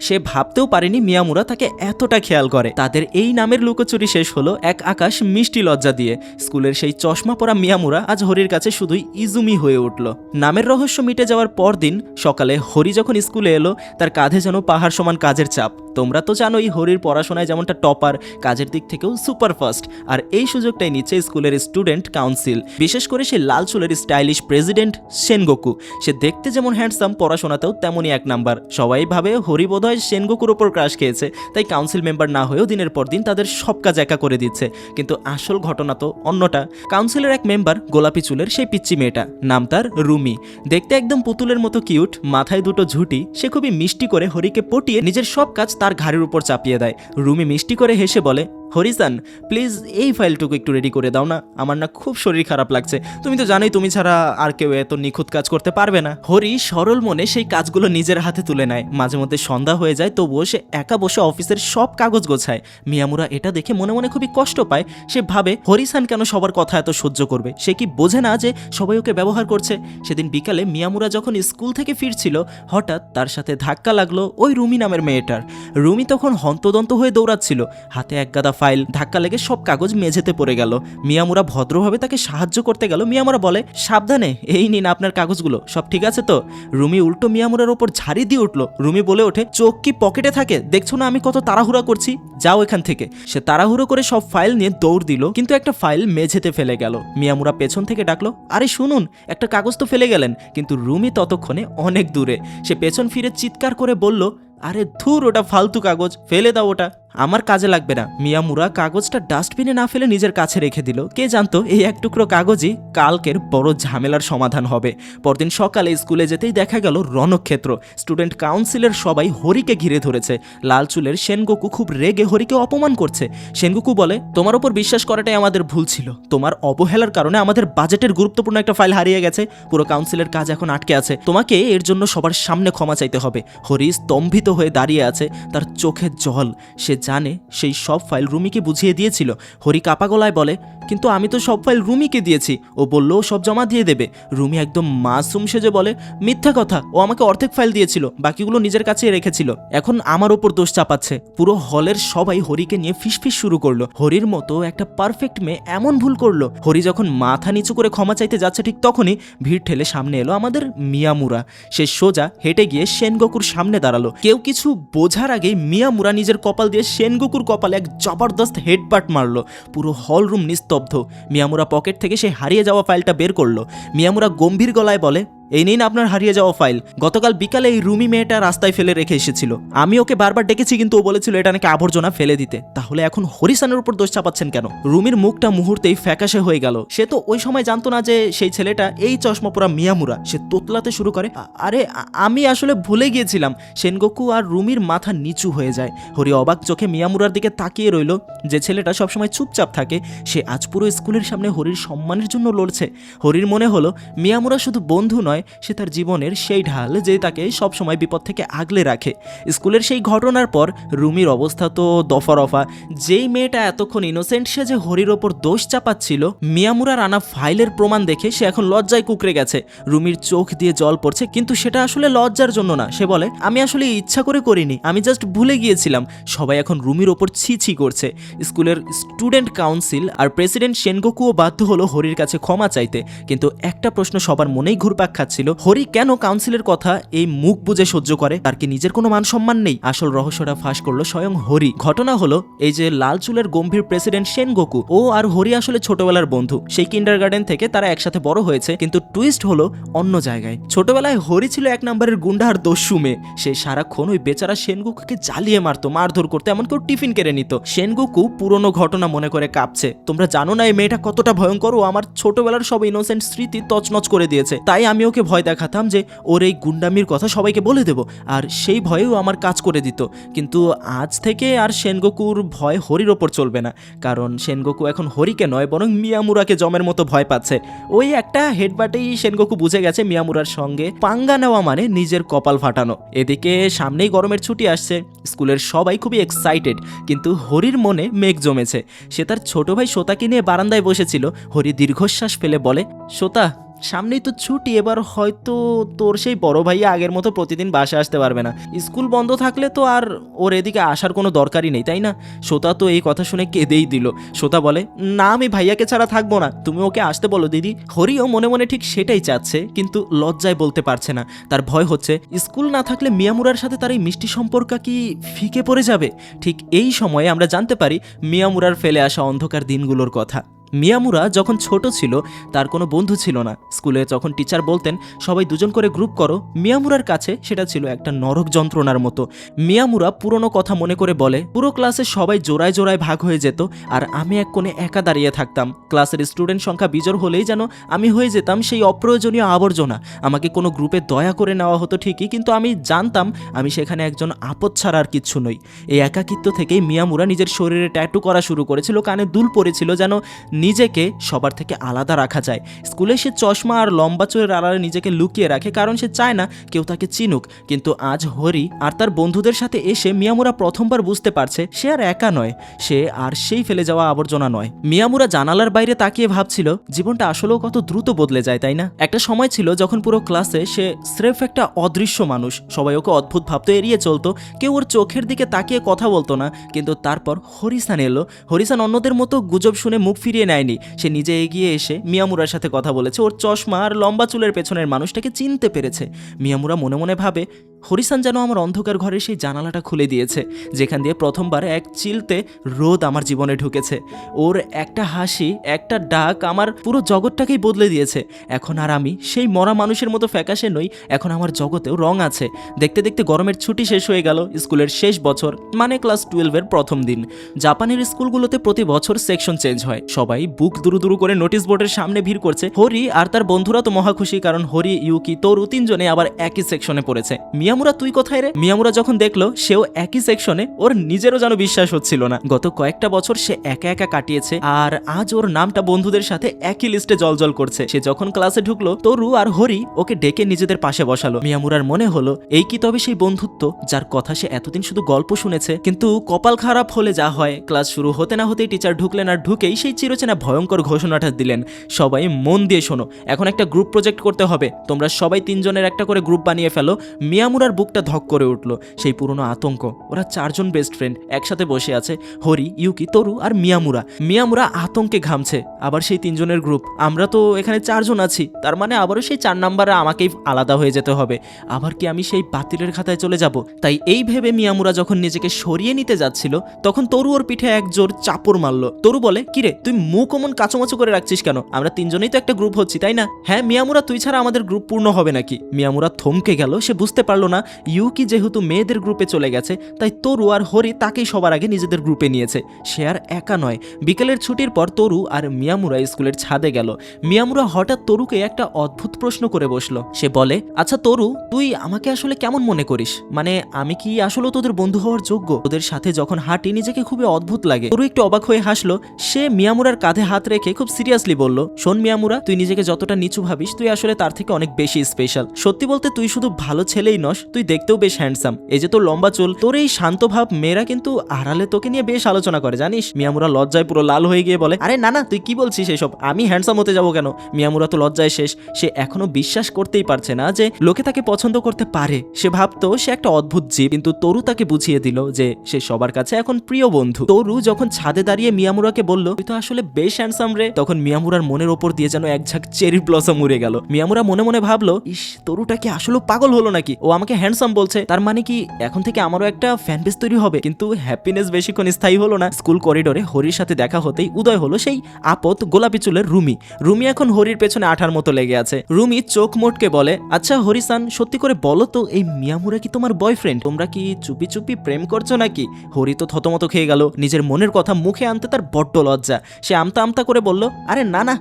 সে ভাবতেও পারেনি মিয়ামুরা তাকে এতটা খেয়াল করে। তাদের এই নামের লুকোচুরি শেষ হলো এক আকাশ মিষ্টি লজ্জা দিয়ে। স্কুলের সেই চশমা পরা মিয়ামুরা আজ হরির কাছে শুধুই ইজুমি হয়ে উঠল। নামের রহস্য মিটে যাওয়ার পরদিন সকালে হরি যখন স্কুলে এলো, তার কাঁধে যেন পাহাড় সমান কাজের চাপ। তোমরা তো জানোই হরির পড়াশোনায় যেমনটা টপার, কাজের দিক থেকেও সুপার ফাস্ট। আর এই সুযোগটাই নিচ্ছে স্কুলের স্টুডেন্ট কাউন্সিল, বিশেষ করে সেই লাল চুলের স্টাইলিশ প্রেসিডেন্ট সেনগোকু। সে দেখতে যেমন হ্যান্ডসাম, পড়াশোনাতেও তেমনই এক নাম্বার। সবাই ভাবে হরি বোধহয় সেনগোকুর ওপর ক্রাশ খেয়েছে, তাই কাউন্সিল মেম্বার না হয়েও দিনের পর দিন তাদের সব কাজ একা করে দিচ্ছে। কিন্তু আসল ঘটনা তো অন্যটা। কাউন্সিলের এক মেম্বার গোলাপি চুলের সেই পিচ্চি মেয়েটা, নাম তার রুমি। দেখতে একদম পুতুলের মতো কিউট, মাথায় দুটো ঝুঁটি। সে খুবই মিষ্টি করে হরিকে পটিয়ে নিজের সব কাজ তার ঘাড়ের উপর চাপিয়ে দেয়। রুমি মিষ্টি করে হেসে বলে, হরিসান প্লিজ এই ফাইলটুকু একটু রেডি করে দাও না, আমার না খুব শরীর খারাপ লাগছে। তুমি তো জানোই তুমি ছাড়া আর কেউ এত নিখুঁত কাজ করতে পারবে না। হরি সরল মনে সেই কাজগুলো নিজের হাতে তুলে নেয়। মাঝে মধ্যে সন্ধ্যা হয়ে যায়, তবুও সে একা বসে অফিসের সব কাগজ গোছায়। মিয়ামুরা এটা দেখে মনে মনে খুবই কষ্ট পায়। সে ভাবে হরিসান কেন সবার কথা এত সহ্য করবে? সে কি বোঝে না যে সবাই ওকে ব্যবহার করছে? সেদিন বিকালে মিয়ামুরা যখন স্কুল থেকে ফিরছিল, হঠাৎ তার সাথে ধাক্কা লাগলো ওই রুমি নামের মেয়েটার। রুমি তখন হন্তদন্ত হয়ে দৌড়াচ্ছিল, হাতে এক গাদা ফাইল। ধাক্কা লেগে সব কাগজ মেঝেতে পড়ে গেল। মিয়ামুরা ভদ্রভাবে তাকে সাহায্য করতে গেল। মিয়ামুরা বলে, সাবধানে, এই নিন আপনার কাগজগুলো, সব ঠিক আছে তো? রুমি উল্টো মিয়ামুরার ওপর ঝাড়ি দিয়ে উঠল। রুমি বলে ওঠে, চোখ কি পকেটে থাকে? দেখছো না আমি কত তাড়াহুড়া করছি? যাও এখান থেকে। সে তাড়াহুড়ো করে সব ফাইল নিয়ে দৌড় দিল, কিন্তু একটা ফাইল মেঝেতে ফেলে গেল। মিয়ামুরা পেছন থেকে ডাকলো, আরে শুনুন, একটা কাগজ তো ফেলে গেলেন। কিন্তু রুমি ততক্ষণে অনেক দূরে। সে পেছন ফিরে চিৎকার করে বলল, আরে ধুর, ওটা ফালতু কাগজ, ফেলে দাও ওটা। আমার কাজে লাগবে না। মিয়ামুরা কাগজটা ডাস্টবিনে না ফেলে নিজের কাছে রেখে দিল। কে জানতো এই এক টুকরো কাগজই কালকের বড় ঝামেলার সমাধান হবে। পরদিন সকালে স্কুলে যেতেই দেখা গেল রণক্ষেত্র। স্টুডেন্ট কাউন্সিলের সবাই হরিকে ঘিরে ধরেছে। লাল চুলের সেনগোকু খুব রেগে হরিকে অপমান করছে। সেনগোকু বলে, তোমার উপর বিশ্বাস করাটাই আমাদের ভুল ছিল। তোমার অবহেলার কারণে আমাদের বাজেটের গুরুত্বপূর্ণ একটা ফাইল হারিয়ে গেছে। পুরো কাউন্সিলের কাজ এখন আটকে আছে। তোমাকে এর জন্য সবার সামনে ক্ষমা চাইতে হবে। হরি স্তম্ভিত হয়ে দাঁড়িয়ে আছে, তার চোখে জল। সে জানে সেই সব ফাইল রুমিকে বুঝিয়ে দিয়েছিল। হরি কাপা গলায় বলে, কিন্তু আমি তো সব ফাইল রুমিকে দিয়েছি। ও বললো সব জমা দিয়ে দেবে। রুমি একদম মাসুম সেজে বলে, মিথ্যা কথা, ও আমাকে অর্ধেক ফাইল দিয়েছিল, বাকিগুলো নিজের কাছেই রেখেছিল। এখন আমার ওপর দোষ চাপাচ্ছে। পুরো হলের সবাই হরিকে নিয়ে ফিসফিস শুরু করলো। হরির মতো একটা পারফেক্ট মেয়ে এমন ভুল করলো। হরি যখন মাথা নিচু করে ক্ষমা চাইতে যাচ্ছে ঠিক তখনই ভিড় ঠেলে সামনে এলো আমাদের মিয়ামুরা। সে সোজা হেঁটে গিয়ে সেনগোকুর সামনে দাঁড়ালো। কেউ কিছু বোঝার আগেই মিয়ামুরা নিজের কপাল দিয়ে সেনগোকুর কপালে এক জবরদস্ত হেডবাট মারলো। পুরো হল রুম নিস্তব্ধ। মিয়ামুরা পকেট থেকে সেই হারিয়ে যাওয়া ফাইলটা বের করলো। মিয়ামুরা গম্ভীর গলায় বলে, এই নিন আপনার হারিয়ে যাওয়া ফাইল। গতকাল বিকালে এই রুমি মেয়েটা রাস্তায় ফেলে রেখে এসেছিল। আমি ওকে বারবার ডেকেছি, কিন্তু ও বলেছিল এটা নাকি আবর্জনা ফেলে দিতে। তাহলে এখন হরিসানের উপর দোষ চাপাচ্ছেন কেন? রুমির মুখটা মুহূর্তেই ফ্যাকাশে হয়ে গেল। সে তো ওই সময় জানতো না যে সেই ছেলেটা এই চশমা পরা মিয়ামুরা। সে তোতলাতে শুরু করে, আরে আমি আসলে ভুলে গিয়েছিলাম। সেনগোকু আর রুমির মাথা নিচু হয়ে যায়। হরি অবাক চোখে মিয়ামুরার দিকে তাকিয়ে রইল। যে ছেলেটা সবসময় চুপচাপ থাকে, সে আজ পুরো স্কুলের সামনে হরির সম্মানের জন্য লড়ছে। হরির মনে হলো মিয়ামুরা শুধু বন্ধু নয়, সে তার জীবনের সেই ঢাল যে তাকে সবসময় বিপদ থেকে আগলে রাখে। স্কুলের সেই ঘটনার পর রুমির অবস্থা তো দফারফা। যেই মেয়েটা এতক্ষণ ইনোসেন্ট সে যে হরির ওপর দোষ চাপাচ্ছিল, মিয়ামুরার আনা ফাইলের প্রমাণ দেখে সে এখন লজ্জায় কুকড়ে গেছে। রুমির চোখ দিয়ে জল পড়ছে, কিন্তু সেটা আসলে লজ্জার জন্য না। সে বলে, আমি আসলে ইচ্ছা করে করিনি, আমি জাস্ট ভুলে গিয়েছিলাম। সবাই এখন রুমির ওপর ছি ছি করছে। স্কুলের স্টুডেন্ট কাউন্সিল আর প্রেসিডেন্ট সেনগোকুও বাধ্য হলো হরির কাছে ক্ষমা চাইতে। কিন্তু একটা প্রশ্ন সবার মনেই ঘুরপাক খাচ্ছিল, হরি কেন কাউন্সিলের কথা এই মুখ বুজে সহ্য করে? তার কি নিজের কোনো মান সম্মান নেই? আসল রহস্যটা ফাঁস করলো স্বয়ং হরি। ঘটনা হলো, এই যে লাল চুলের গম্ভীর প্রেসিডেন্ট সেনগোকু, ও আর হরি আসলে ছোটবেলার বন্ধু। সেই কিন্ডারগার্টেন থেকে তারা একসাথে বড় হয়েছে। কিন্তু টুইস্ট হলো অন্য জায়গায়। ছোটবেলায় হরি ছিল এক নম্বরের গুন্ডা আর দস্যু মেয়ে। সে সারাক্ষণ ওই বেচারা সেনগোকুকে জ্বালিয়ে মারতো, মারধর করতো, এমন কেউ টিফিন কেড়ে নিত। সেনগোকু পুরনো ঘটনা মনে করে কাঁপছে। তোমরা জানো না এই মেয়েটা কতটা ভয়ঙ্কর। ও আমার ছোটবেলার সব ইনোসেন্ট স্মৃতি তছনছ করে দিয়েছে। তাই আমি ওকে ভয় দেখাতাম যে ওর এই গুন্ডামির কথা সবাইকে বলে দেব, আর সেই ভয়েও আমার কাজ করে দিত। কিন্তু আজ থেকে আর সেনগোকুর ভয় হরির ওপর চলবে না, কারণ সেনগোকু এখন হরিকে নয় বরং মিয়ামুরাকে জমের মতো ভয় পাচ্ছে। ওই একটা হেডবাটেই সেনগোকু বুঝে গেছে মিয়ামুরার সঙ্গে পাঙ্গা নেওয়া মানে নিজের কপাল ফাটানো। এদিকে সামনেই গরমের ছুটি আসছে। স্কুলের সবাই খুবই এক্সাইটেড, কিন্তু হরির মনে মেঘ জমেছে। সে তার ছোট ভাই শোতাকে নিয়ে বারান্দায় বসেছিল। হরি দীর্ঘশ্বাস ফেলে বলে, শোতা, সামনেই তো ছুটি, এবার হয়তো তোর সেই বড় ভাইয়া আগের মতো প্রতিদিন বাসে আসতে পারবে না। স্কুল বন্ধ থাকলে তো আর ওর এদিকে আসার কোনো দরকারই নেই, তাই না? শ্রোতা তো এই কথা শুনে কেঁদেই দিল। শ্রোতা বলে, না, আমি ভাইয়াকে ছাড়া থাকবো না, তুমি ওকে আসতে বলো দিদি। হরিও মনে মনে ঠিক সেটাই চাচ্ছে, কিন্তু লজ্জায় বলতে পারছে না। তার ভয় হচ্ছে স্কুল না থাকলে মিয়ামুরার সাথে তার এই মিষ্টি সম্পর্ক কি ফিকে পড়ে যাবে। ঠিক এই সময়ে আমরা জানতে পারি মিয়ামুরার ফেলে আসা অন্ধকার দিনগুলোর কথা। মিয়ামুরা যখন ছোট ছিল তার কোনো বন্ধু ছিল না। স্কুলে যখন টিচার বলতেন সবাই দুজন করে গ্রুপ করো, মিয়ামুরার কাছে সেটা ছিল একটা নরক যন্ত্রণার মতো। মিয়ামুরা পুরনো কথা মনে করে বলে, পুরো ক্লাসে সবাই জোড়ায় জোড়ায় ভাগ হয়ে যেত আর আমি এক কোণে একা দাঁড়িয়ে থাকতাম। ক্লাসের স্টুডেন্ট সংখ্যা বিজোড় হলেই যেন আমি হয়ে যেতাম সেই অপ্রয়োজনীয় আবর্জনা। আমাকে কোনো গ্রুপে দয়া করে নেওয়া হতো ঠিকই, কিন্তু আমি জানতাম আমি সেখানে একজন আপদ ছাড়া আর কিচ্ছু নই। এই একাকিত্ব থেকেই মিয়ামুরা নিজের শরীরে ট্যাটু করা শুরু করেছিল, কানে দুল পড়েছিল যেন নিজেকে সবার থেকে আলাদা রাখা যায়। স্কুলে সে চশমা আর লম্বা চুলের আড়ালে নিজেকে লুকিয়ে রাখে, কারণ সে চায় না কেউ তাকে চিনুক। কিন্তু আজ হরি আর তার বন্ধুদের সাথে এসে মিয়ামুরা প্রথমবার বুঝতে পারছে সে আর একা নয়, সে আর সেই ফেলে যাওয়া আবর্জনা নয়। মিয়ামুরা জানালার বাইরে তাকিয়ে ভাবছিল জীবনটা আসলেও কত দ্রুত বদলে যায়, তাই না? একটা সময় ছিল যখন পুরো ক্লাসে সে স্রেফ একটা অদৃশ্য মানুষ। সবাই ওকে অদ্ভুত ভাবতো, এড়িয়ে চলতো, কেউ ওর চোখের দিকে তাকিয়ে কথা বলতো না। কিন্তু তারপর হরিসান এলো। হরিসান অন্যদের মতো গুজব শুনে মুখ ফিরিয়ে ফিরিয়ে নেয়নি, সে নিজে এগিয়ে এসে মিয়ামুরার সাথে কথা বলেছে, ওর চশমা আর লম্বা চুলের পেছনের মানুষটাকে চিনতে পেরেছে। মিয়ামুরা মনে মনে ভাবে হরিসান যেন আমার অন্ধকার ঘরের সেই জানালাটা খুলে দিয়েছে, যেখান দিয়ে প্রথমবার এক চিলতে রোদ আমার জীবনে ঢুকেছে। ওর একটা হাসি, একটা ডাক আমার পুরো জগৎটাকেই বদলে দিয়েছে। এখন আর আমি সেই মরা মানুষের মতো ফ্যাকাশে নই, এখন আমার জগতেও রং আছে। দেখতে দেখতে গরমের ছুটি শেষ হয়ে গেল। স্কুলের শেষ বছর, মানে ক্লাস 12-এর প্রথম দিন। জাপানের স্কুলগুলোতে প্রতি বছর সেকশন চেঞ্জ হয়, সবাই বুক দুরু দুরু করে নোটিশ বোর্ডের সামনে ভিড় করছে। হরি আর তার বন্ধুরা তো মহা খুশি, কারণ হরি, ইউকি, তোরু তিনজনে আবার একই সেকশনে পড়েছে। মিয়ামুরা তুই কোথায় রে? মিয়ামুরা যখন দেখলো সেও একই সেকশনে, ওর নিজেরও যেন বিশ্বাস হচ্ছিল না। গত কয়েকটা বছর সে একা একা কাটিয়েছে, আর আজ ওর নামটা বন্ধুদের সাথে একই লিস্টে জলজল করছে। সে যখন ক্লাসে ঢুকলো, তরু আর হরি ওকে ডেকে নিজেদের পাশে বসালো। মিয়ামুরার মনে হলো এই কি তবে সেই বন্ধুত্ব যার কথা সে এতদিন শুধু গল্প শুনেছে। কিন্তু কপাল খারাপ হলে যা হয়, ক্লাস শুরু হতে না হতেই টিচার ঢুকলেন, আর ঢুকেই সেই চিরচেনা ভয়ঙ্কর ঘোষণাটা দিলেন, সবাই মন দিয়ে শোনো, এখন একটা গ্রুপ প্রজেক্ট করতে হবে, তোমরা সবাই তিনজনের একটা করে গ্রুপ বানিয়ে ফেলো। মিয়ামুরার বুকটা ধক করে উঠলো, সেই পুরনো আতঙ্ক। ওরা চারজন বেস্ট ফ্রেন্ড একসাথে বসে আছে, হরি, ইউকি, তরু আর মিয়ামুরা। মিয়ামুরা আতঙ্কে ঘামছে, আবার সেই তিনজনের গ্রুপ, আমরা তো এখানে চারজন আছি, তার মানে আবারও সেই 4 নাম্বারে আমাকেই আলাদা হয়ে যেতে হবে। আবার কি আমি সেই বাতিলের খাতায় চলে যাব? তাই এই ভেবে মিয়ামুরা যখন নিজেকে সরিয়ে নিতে যাচ্ছিল, তখন তরু ওর পিঠে এক জোর চাপড় মারলো। তরু বলে, কিরে তুই মুখ অমন কাচুমাচু করে রাখছিস কেন? আমরা তিনজনেই তো একটা গ্রুপ হচ্ছি, তাই না? হ্যাঁ মিয়ামুরা, তুই ছাড়া আমাদের গ্রুপ পূর্ণ হবে নাকি? মিয়ামুরা থমকে গেল, সে বুঝতে পারলো না ইউকি যেহেতু মেয়েদের গ্রুপে চলে গেছে, তাই তরু আর হরি তাকেই সবার আগে নিজেদের গ্রুপে নিয়েছে। সে আর একা নয়। বিকেলের ছুটির পর তরু আর মিয়ামুরা স্কুলের ছাদে গেল। মিয়ামুরা হঠাৎ তরুকে একটা অদ্ভুত প্রশ্ন করে বসলো। সে বলে, আচ্ছা তরু, তুই আমাকে আসলে কেমন মনে করিস? মানে আমি কি আসলে তোদের বন্ধু হওয়ার যোগ্য? ওদের সাথে যখন হাঁটি নিজেকে খুবই অদ্ভুত লাগে। তরু একটু অবাক হয়ে হাসলো। সে মিয়ামুরার কাঁধে হাত রেখে খুব সিরিয়াসলি বলল, শোন মিয়ামুরা, তুই নিজেকে যতটা নিচু ভাবিস, তুই আসলে তার থেকে অনেক বেশি স্পেশাল। সত্যি বলতে তুই শুধু ভালো ছেলেই নস, তুই দেখতেও বেশ হ্যান্ডসাম। এই যে তোর লম্বা চুল, তোর এই শান্ত ভাব, মেয়েরা কিন্তু আড়ালে তোকে নিয়ে বেশ আলোচনা করে, জানিস? মিয়ামুরা লজ্জায় পুরো লাল হয়ে গিয়ে বলে, আরে না না, তুই কি বলছিস এসব? আমি হ্যান্ডসাম হতে যাবো কেন? মিয়ামুরা তো লজ্জায় শেষ। সে এখনো বিশ্বাস করতেই পারছে না যে লোকে তাকে পছন্দ করতে পারে। সে ভাবতো সে একটা অদ্ভুত জীব, কিন্তু তরু তাকে বুঝিয়ে দিল যে সে সবার কাছে এখন প্রিয় বন্ধু। তরু যখন ছাদে দাঁড়িয়ে মিয়ামুরাকে বলল, তুই তো আসলে বেশ হ্যান্ডসাম রে, তখন মিয়ামুরার মনের ওপর দিয়ে যেন এক ঝাঁক চেরি ব্লসম উড়ে গেল। মিয়ামুরা মনে মনে ভাবলো, ইস, তরুটা কি আসলে পাগল হলো নাকি? ও আমাকে হ্যান্ডসাম বলছে, তার মানে কি এখন থেকে আমারও একটা ফ্যান বেস তৈরি হবে? কিন্তু হ্যাপিনেস বেশিক্ষণ স্থায়ী হলো না। স্কুল করিডোরে হরির সাথে দেখা হতেই উদয় হলো সেই আপদ গোলাপি চুলের রুমি। রুমি এখন হরির পেছনে আঠার মতো লেগে আছে। রুমি চোখ মোটকে বলে, আচ্ছা হরিসান, সত্যি করে বলো তো, এই মিয়ামুরা কি তোমার বয়ফ্রেন্ড? তোমরা কি চুপি চুপি প্রেম করছো নাকি? হরি তো থতমত খেয়ে গেল। নিজের মনের কথা মুখে আনতে তার বড্ড লজ্জা। সে আমতা আমতা করে বলল, আরে না না,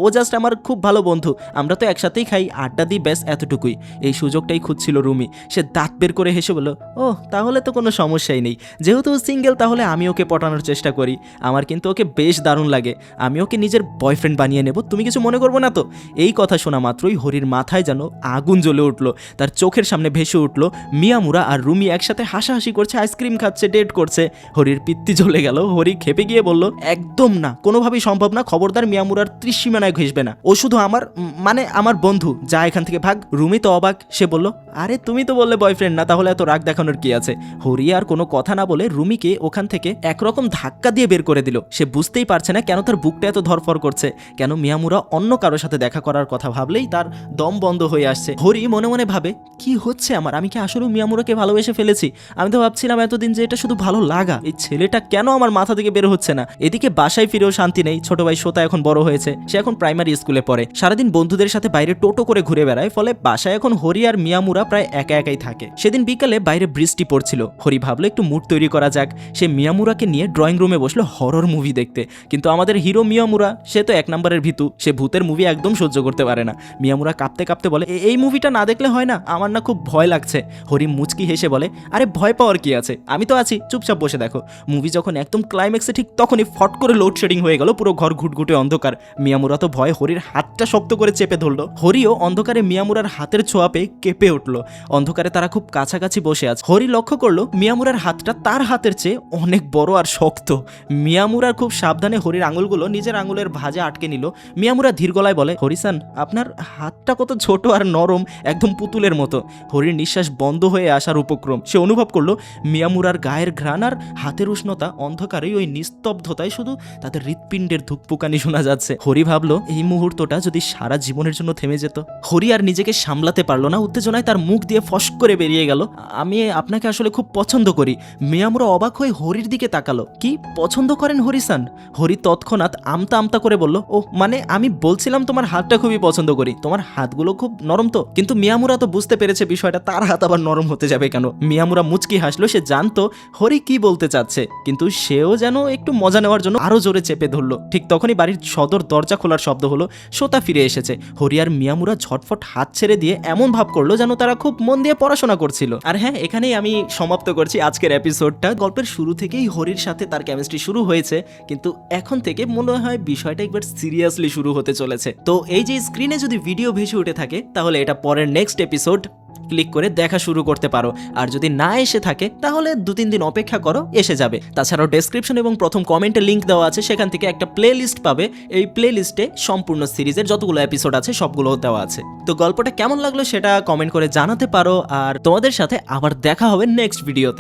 ও জাস্ট আমার খুব ভালো বন্ধু, আমরা তো একসাথেই খাই, আড্ডা দিই, ব্যাস এতটুকুই। এই সুযোগটাই খুঁজছিল রুমি। সে দাঁত বের করে হেসে বলল, ও তাহলে তো কোনো সমস্যাই নেই, যেহেতু সিঙ্গেল তাহলে আমি ওকে পটানোর চেষ্টা করি। আমার কিন্তু ওকে বেশ দারুণ লাগে, আমি ওকে নিজের বয়ফ্রেন্ড বানিয়ে নেব, তুমি কিছু মনে করবো না তো? এই কথা শোনা মাত্রই হরির মাথায় যেন আগুন জ্বলে উঠলো। তার চোখের সামনে ভেসে উঠলো মিয়ামুরা আর রুমি একসাথে হাসাহাসি করছে, আইসক্রিম খাচ্ছে, ডেট করছে। হরির পিত্তি জ্বলে গেল। হরি খেপে গিয়ে বলল, একদম না, কোনোভাবেই সম্ভব না, খবরদার মিয়ামুরার ত্রিসীমানায় ঘেসবে না, ও শুধু আমার মানে আমার বন্ধু, যা এখান থেকে ভাগ। রুমি তো অবাক, সে বলল, আরে তুমি তো বললে বয়ফ্রেন্ড না, তাহলে এত রাগ দেখানোর কি আছে? হরি আর কোনো কথা না বলে রুমিকে ওখান থেকে একরকম ধাক্কা দিয়ে বের করে দিল। সে বুঝতেই পারছে না কেন তার বুকটা এত ধরফর করছে, কেন মিয়ামুরা অন্য কারোর সাথে দেখা করার কথা ভাবলেই তার দম বন্ধ হয়ে আসছে। হরি মনে মনে ভাবে, কি হচ্ছে আমার? আমি কি আসলে মিয়ামুরাকে ভালোবেসে ফেলেছি? আমি তো ভাবছিলাম এতদিন যে এটা শুধু ভালো লাগা। এই ছেলেটা কেন আমার মাথা থেকে বের হচ্ছে না? এদিকে বাসায় ফিরেও শান্তি নেই। ছোট ভাই শ্রোতা এখন বড় হয়েছে, সে এখন প্রাইমারি স্কুলে পড়ে, সারাদিন বন্ধুদের সাথে বাইরে টোটো করে ঘুরে বেড়ায়, ফলে বাসায় এখন হরি আর মিয়ামুরা প্রায় একা একাই থাকে। সেদিন বিকালে বাইরে বৃষ্টি পড়ছিল। হরি ভাবলো একটু মুড তৈরি করা যাক। সে মিয়ামুরাকে নিয়ে ড্রয়িং রুমে বসলো হরর মুভি দেখতে। কিন্তু আমাদের হিরো মিয়ামুরা, সে তো 1 নম্বরের ভীতু, সে ভূতের মুভি একদম সহ্য করতে পারে না। মিয়ামুরা কাঁপতে কাঁপতে বলে, এই মুভিটা না দেখলে হয় না? আমার না খুব ভয় লাগছে। হরি মুচকি হেসে বলে, আরে ভয় পাওয়ার কি আছে, আমি তো আছি, চুপচাপ বসে দেখো। মুভি যখন একদম ক্লাইম্যাক্সে ঠিক তখনই ফট করে লোডশেডিং হয়ে গেল, পুরো ঘর ঘুটঘুটে অন্ধকার। মিয়ামুরা তো ভয় হরির হাতটা শক্ত করে চেপে ধরলো। হরিও অন্ধকারে মিয়ামুরার হাতের ছোঁয়া পেয়ে কেঁপে উঠল। অন্ধকারে তারা খুব কাছাকাছি বসে আছে। হরি লক্ষ্য করলো মিয়ামুরার হাতটা তার হাতের চেয়ে অনেক বড় আর শক্ত। মিয়ামুরার খুব সাবধানে হরির আঙুলগুলো নিজের আঙুলের ভাঁজে আটকে নিল। মিয়ামুরা ধীর গলায় বলে, হরিসান, আপনার হাতটা কত ছোট আর নরম, একদম পুতুলের মতো। হরির নিঃশ্বাস বন্ধ হয়ে আসার উপক্রম। সে অনুভব করলো মিয়ামুরার গায়ের ঘ্রাণ আর হাতের উষ্ণতা অন্ধকারে ওই নিস্তব্ধতায় শুধু তাদের হৃৎপিণ্ডের ধুকপুকানি শোনা যাচ্ছে। হরি ভাবলো এই মুহূর্তটা যদি সারা জীবনের জন্য থেমে যেত। হরি আর নিজেকে সামলাতে পারলো না, উত্তেজনায় তার মুখ দিয়ে ফস করে বেরিয়ে গেল, আমি আপনাকে আসলে খুব পছন্দ করি। মিয়ামুরা অবাক হয়ে হরির দিকে তাকালো। কি পছন্দ করেন হরি-সান? হরি তৎক্ষণাৎ আমতা আমতা করে বলল, ও মানে আমি বলছিলাম তোমার হাতটা খুবই পছন্দ করি, তোমার হাতগুলো খুব নরম তো। কিন্তু মিয়ামুরা তো বুঝতে পেরেছে বিষয়টা, তার হাত আবার নরম হতে যাবে কেন। মিয়ামুরা মুচকি হাসলো, সে জানতো হরি কি বলতে চাচ্ছে, কিন্তু সেও যেন একটু মজা নেওয়ার জন্য আরো জোরে চেপে ধরলো। ঠিক তখনই বাড়ির সদর দরজা খোলার শব্দ হলো, শ্রোতা ফিরে এসেছে। হরি আর মিয়ামুরা ঝটফট হাত ছেড়ে দিয়ে এমন ভাব করলো যেন তারা খুব মন দিয়ে পড়াশোনা করছিল। আর হ্যাঁ, এখানেই আমি সমাপ্ত করছি আজকের এপিসোডটা। গল্পের শুরু থেকেই হরির সাথে তার কেমিস্ট্রি শুরু হয়েছে, কিন্তু এখন থেকে মনে হয় বিষয়টা একবার সিরিয়াসলি শুরু হতে চলেছে। তো এই যে স্ক্রিনে যদি ভিডিও ভেসে উঠে থাকে, তাহলে এটা পরের নেক্সট এপিসোড ক্লিক করে দেখা শুরু করতে পারো। আর যদি না এসে থাকে তাহলে 2-3 দিন অপেক্ষা করো, এসে যাবে। তাছাড়াও ডেসক্রিপশন এবং প্রথম কমেন্টে লিঙ্ক দেওয়া আছে, সেখান থেকে একটা প্লে লিস্ট পাবে। এই প্লে লিস্টে সম্পূর্ণ সিরিজের যতগুলো এপিসোড আছে সবগুলো দেওয়া আছে। তো গল্পটা কেমন লাগলো সেটা কমেন্ট করে জানাতে পারো, আর তোমাদের সাথে আবার দেখা হবে নেক্সট ভিডিওতে।